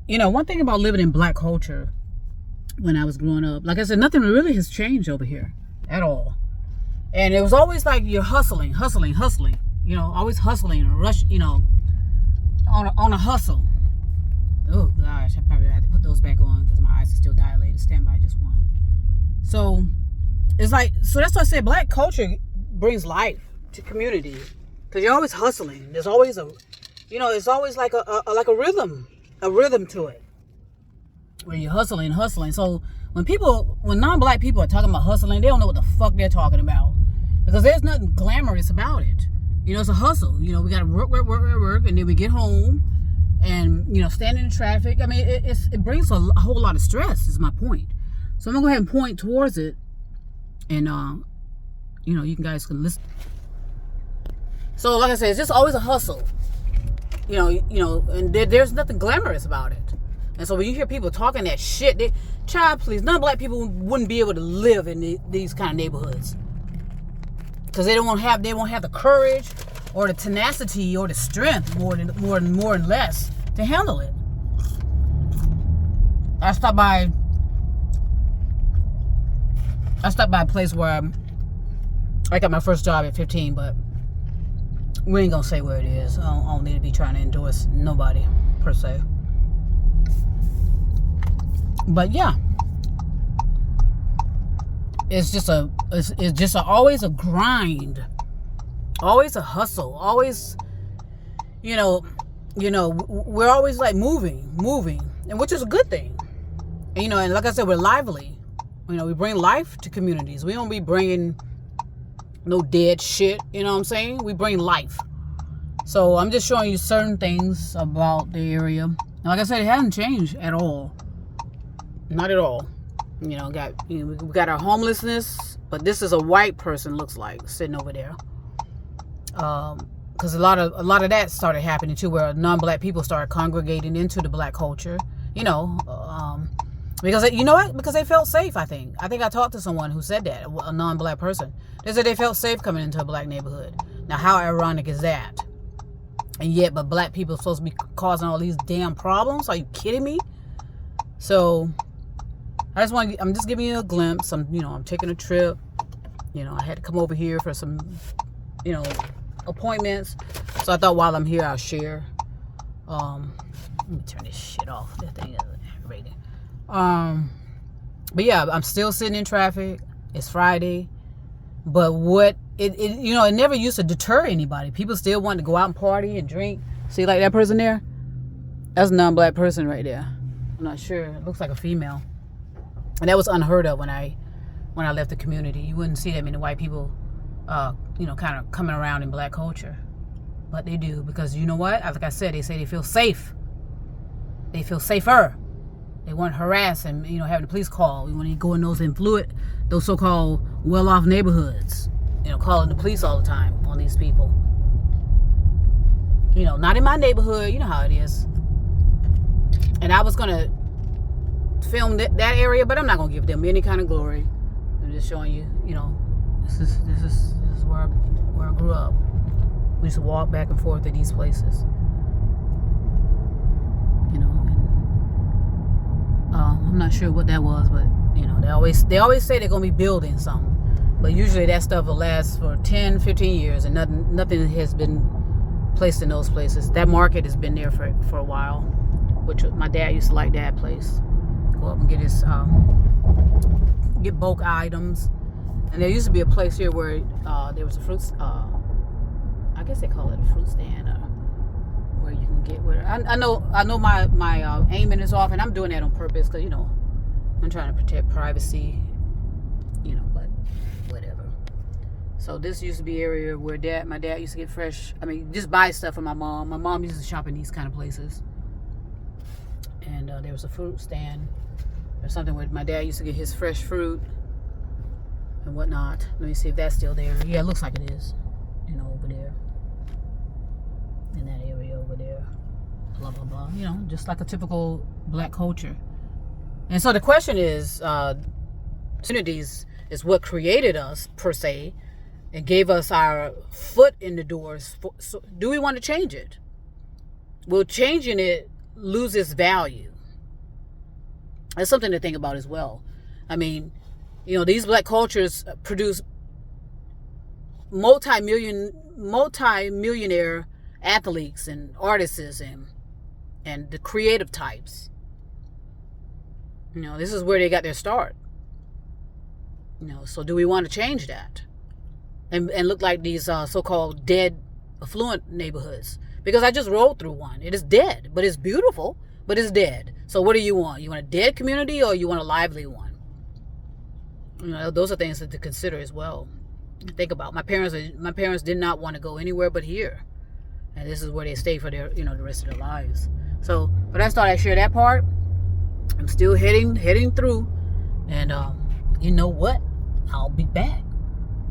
one thing about living in black culture when I was growing up, like I said, nothing really has changed over here at all. And it was always like you're hustling, always hustling and rush, on a hustle. Oh gosh, I probably have to put those back on because my eyes are still dilated. Stand by just one. So it's like, so that's why I say black culture brings life to community, because you're always hustling. There's always it's always like a rhythm to it, where you're hustling. So when non-black people are talking about hustling, they don't know what the fuck they're talking about, because there's nothing glamorous about it. It's a hustle. We got to work, and then we get home and, stand in traffic. I mean, it brings a whole lot of stress, is my point. So I'm going to go ahead and point towards it, and, you guys can listen. So, like I said, it's just always a hustle, and there's nothing glamorous about it. And so when you hear people talking that shit, child, please, non-black people wouldn't be able to live in these kind of neighborhoods, because they won't have the courage or the tenacity or the strength more and less to handle it. I stopped by a place where I got my first job at 15, but we ain't gonna say where it is. I don't need to be trying to endorse nobody per se. But yeah, it's just always a grind, always a hustle, always, we're always like moving, and which is a good thing. And like I said, we're lively. We bring life to communities. We don't be bringing no dead shit. You know what I'm saying? We bring life. So I'm just showing you certain things about the area. And like I said, it hasn't changed at all. Not at all. We got our homelessness, but this is a white person, looks like, sitting over there. Because a lot of that started happening too, where non-black people started congregating into the black culture. Because you know what? Because they felt safe. I think I talked to someone who said that, a non-black person. They said they felt safe coming into a black neighborhood. Now, how ironic is that? And yet, but black people are supposed to be causing all these damn problems? Are you kidding me? So I'm just giving you a glimpse. I'm taking a trip. I had to come over here for some, appointments. So I thought while I'm here, I'll share. Let me turn this shit off. That thing is aggravating. But yeah, I'm still sitting in traffic. It's Friday. But it never used to deter anybody. People still want to go out and party and drink. See, like that person there? That's a non-black person right there. I'm not sure. It looks like a female. And that was unheard of when I left the community. You wouldn't see that many white people, kind of coming around in black culture. But they do, because you know what? Like I said, they say they feel safe. They feel safer. They weren't harassed and, having the police call. When you go in those so-called well-off neighborhoods, calling the police all the time on these people. Not in my neighborhood. You know how it is. And I was going to film that area, but I'm not gonna give them any kind of glory. I'm just showing you, this is where I grew up. We used to walk back and forth to these places, and I'm not sure what that was, but they always say they're gonna be building something, but usually that stuff will last for 10, 15 years, and nothing has been placed in those places. That market has been there for a while, which my dad used to like that place. Go up and get bulk items. And there used to be a place here where there was a fruit, I guess they call it a fruit stand, where you can get whatever. I know my aiming is off, and I'm doing that on purpose, because I'm trying to protect privacy, but whatever. So this used to be an area where my dad used to get just buy stuff for my mom. My mom used to shop in these kind of places. And there was a fruit stand or something where my dad used to get his fresh fruit and whatnot. Let me see if that's still there. Yeah, it looks like it is. Over there. In that area over there. Blah, blah, blah. Just like a typical black culture. And so the question is, communities is what created us, per se, and gave us our foot in the doors. So do we want to change it? Will changing it lose its value? That's something to think about as well. I mean, these black cultures produce multi-millionaire athletes and artists and the creative types. This is where they got their start. So do we want to change that and look like these so-called dead affluent neighborhoods? Because I just rode through one. It is dead, but it's beautiful, but it's dead. So what do you want? You want a dead community or you want a lively one? Those are things to consider as well. Think about. My parents did not want to go anywhere but here, and this is where they stay for their the rest of their lives. So, but I thought I'd share that part. I'm still heading through, and you know what? I'll be back.